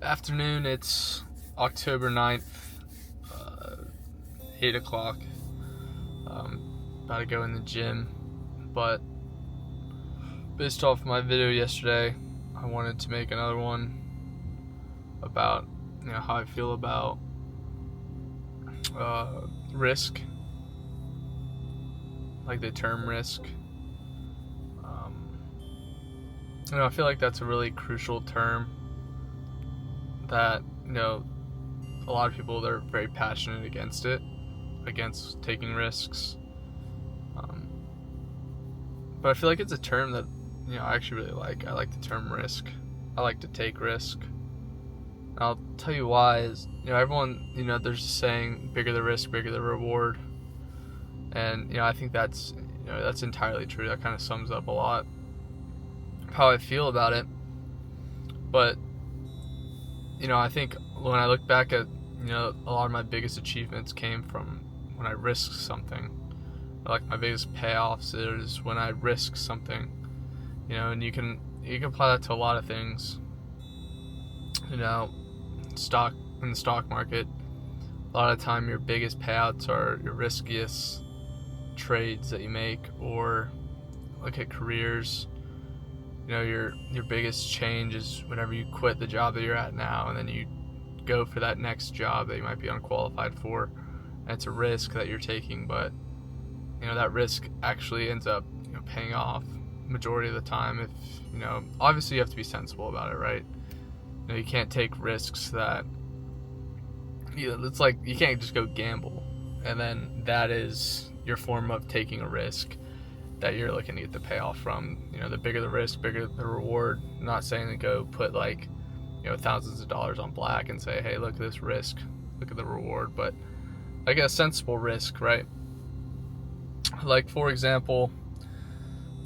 Afternoon, it's October 9th, 8 o'clock. About to go in the gym, but based off my video yesterday, I wanted to make another one about how I feel about risk, like the term risk. I feel like that's a really crucial term that a lot of people, they're very passionate against taking risks. But I feel like it's a term that I actually really like. I like the term risk. I like to take risk. And I'll tell you why. Is everyone, there's a saying, bigger the risk, bigger the reward. And I think that's entirely true. That kind of sums up a lot of how I feel about it. But I think when I look back at a lot of my biggest achievements came from when I risked something. Like my biggest payoffs is when I risk something, and you can apply that to a lot of things. In the stock market, a lot of the time your biggest payouts are your riskiest trades that you make. Or look at careers. Your biggest change is whenever you quit the job that you're at now and then you go for that next job that you might be unqualified for. And it's a risk that you're taking, but that risk actually ends up paying off majority of the time. If obviously you have to be sensible about it, right? You can't take risks that it's like you can't just go gamble and then that is your form of taking a risk that you're looking to get the payoff from. The bigger the risk, bigger the reward. I'm not saying to go put thousands of dollars on black and say, hey, look at this risk, look at the reward, but like a sensible risk, right? Like, for example,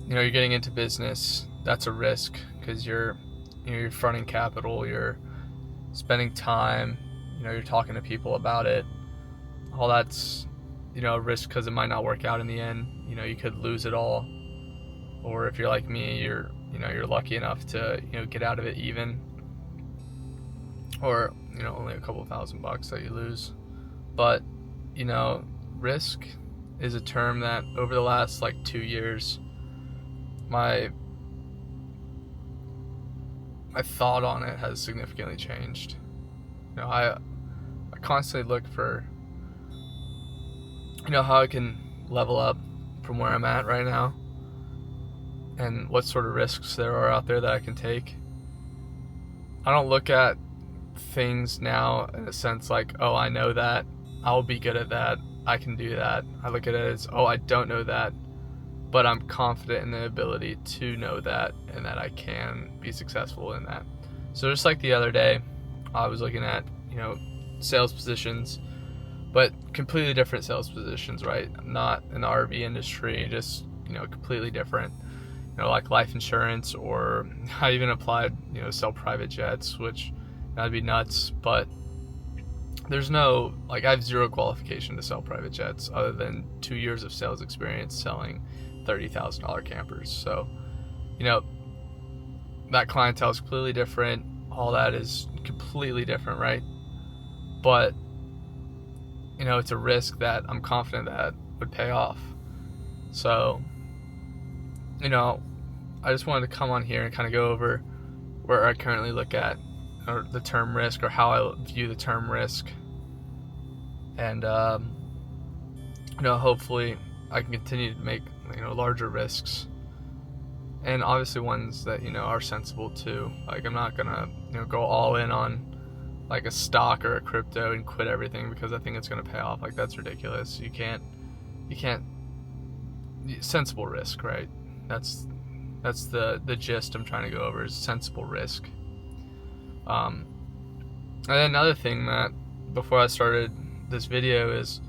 you're getting into business. That's a risk because you're fronting capital, you're spending time, you're talking to people about it. All that's a risk because it might not work out in the end. You could lose it all, or if you're like me, you're lucky enough to get out of it even, or only a couple $1,000 that you lose. But risk is a term that over the last 2 years, my thought on it has significantly changed. I constantly look for how I can level up from where I'm at right now and what sort of risks there are out there that I can take. I don't look at things now in a sense like, oh, I know that, I'll be good at that, I can do that. I look at it as, oh, I don't know that, but I'm confident in the ability to know that and that I can be successful in that. So just like the other day, I was looking at, sales positions, but completely different sales positions, right? Not in the RV industry, just, completely different, like life insurance, or I even applied, sell private jets, which that'd be nuts, but there's no, I have zero qualification to sell private jets other than 2 years of sales experience selling $30,000 campers. So, that clientele is completely different. All that is completely different, right? But, it's a risk that I'm confident that would pay off. So, I just wanted to come on here and kind of go over where I currently look at or the term risk, or how I view the term risk. And, hopefully I can continue to make, larger risks. And obviously ones that, are sensible too. I'm not going to, go all in on a stock or a crypto and quit everything because I think it's going to pay off. That's ridiculous. You can't, sensible risk, right? That's the gist I'm trying to go over, is sensible risk. And then another thing that before I started this video is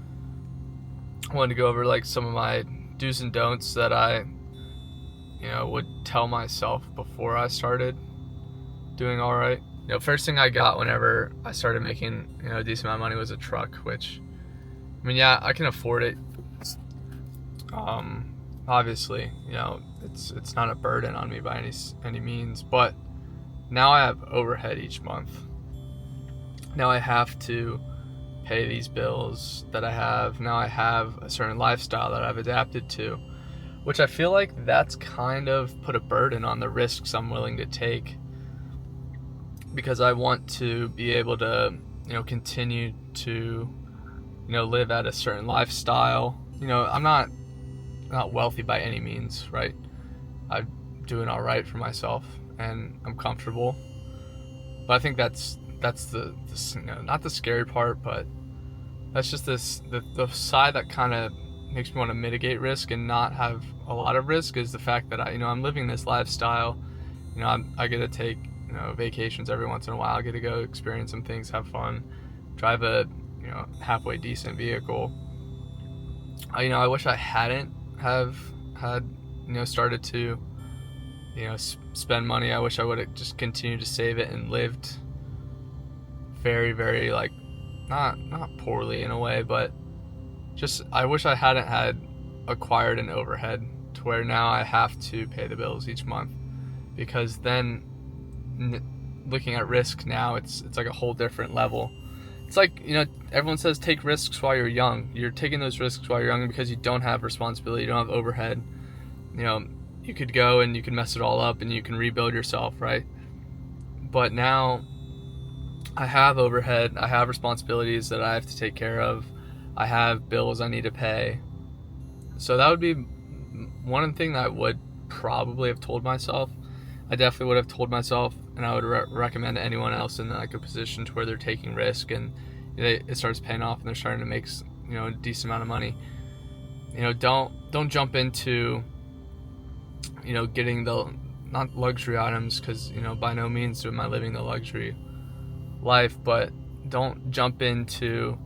I wanted to go over some of my do's and don'ts that I would tell myself before I started doing all right. First thing I got whenever I started making a decent amount of money was a truck, which I can afford it. Obviously, it's not a burden on me by any means, but now I have overhead each month. now I have to pay these bills that I have. Now I have a certain lifestyle that I've adapted to, which I feel like that's kind of put a burden on the risks I'm willing to take, because I want to be able to, continue to, live at a certain lifestyle. I'm not wealthy by any means, right? I'm doing all right for myself and I'm comfortable. But I think that's the not the scary part, but that's just the side that kind of makes me want to mitigate risk and not have a lot of risk, is the fact that I'm living this lifestyle. I get to take vacations every once in a while. I get to go experience some things, have fun, drive a halfway decent vehicle. I wish I hadn't have had started to spend money. I wish I would have just continued to save it and lived very, very, like, not poorly in a way, but just I wish I hadn't had acquired an overhead to where now I have to pay the bills each month, because then looking at risk now, it's like a whole different level. It's like, everyone says take risks while you're young. You're taking those risks while you're young because you don't have responsibility, you don't have overhead. You could go and you can mess it all up and you can rebuild yourself, right? But now I have overhead, I have responsibilities that I have to take care of, I have bills I need to pay. So that would be one thing that I would probably have told myself. I definitely would have told myself, and I would recommend to anyone else in like a position to where they're taking risk and it starts paying off and they're starting to make a decent amount of money. Don't jump into getting the not luxury items, because by no means am I living the luxury life, but don't jump into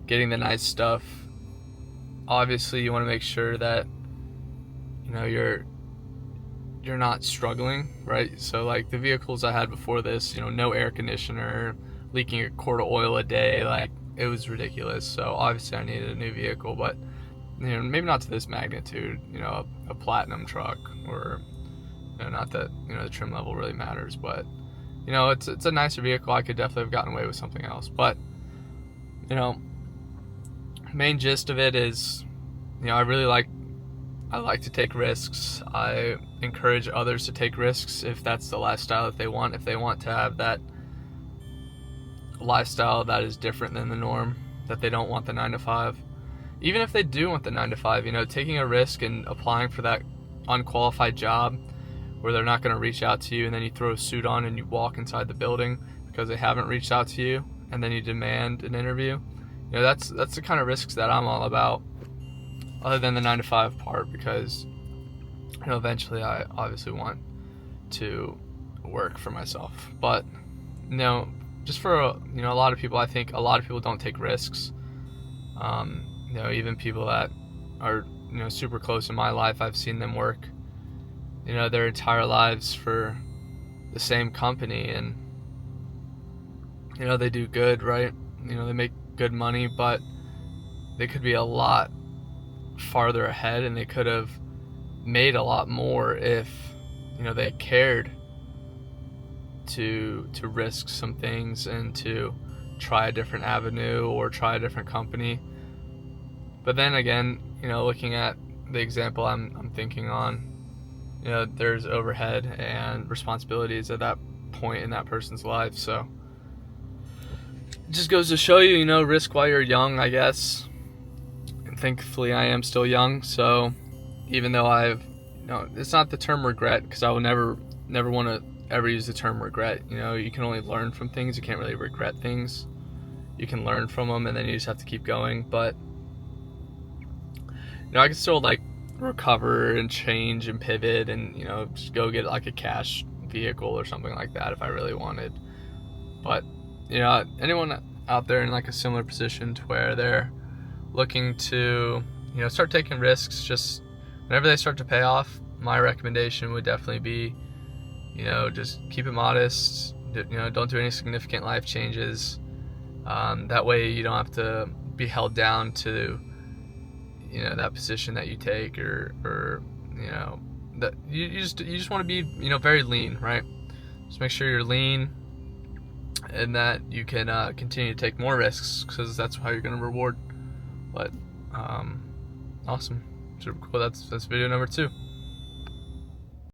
getting the nice stuff. Obviously you want to make sure that you're not struggling, right? So like the vehicles I had before this, no air conditioner, leaking a quart of oil a day, like it was ridiculous. So obviously I needed a new vehicle, but maybe not to this magnitude, a platinum truck, or not that the trim level really matters, but it's a nicer vehicle. I could definitely have gotten away with something else, but main gist of it is I like to take risks. I encourage others to take risks if that's the lifestyle that they want. If they want to have that lifestyle that is different than the norm, that they don't want the 9-to-5. Even if they do want the 9-to-5, taking a risk and applying for that unqualified job where they're not going to reach out to you, and then you throw a suit on and you walk inside the building because they haven't reached out to you, and then you demand an interview. That's the kind of risks that I'm all about, other than the 9-to-5 part, because eventually I obviously want to work for myself. But just for a lot of people, I think a lot of people don't take risks. Even people that are super close in my life, I've seen them work their entire lives for the same company, and they do good, right? They make good money, but they could be a lot farther ahead, and they could have made a lot more if they cared to risk some things and to try a different avenue or try a different company. But then again, looking at the example I'm thinking on, there's overhead and responsibilities at that point in that person's life. So it just goes to show you, risk while you're young, I guess. And thankfully I am still young, so even though I've it's not the term regret, because I will never want to ever use the term regret. You can only learn from things. You can't really regret things. You can learn from them, and then you just have to keep going. But I can still recover and change and pivot and just go get like a cash vehicle or something like that if I really wanted. But anyone out there in like a similar position to where they're looking to start taking risks, just whenever they start to pay off, my recommendation would definitely be just keep it modest. Don't do any significant life changes. That way you don't have to be held down to that position that you take, or that you just want to be very lean, right? Just make sure you're lean and that you can continue to take more risks because that's how you're going to reward. But awesome, super cool. That's video number 2.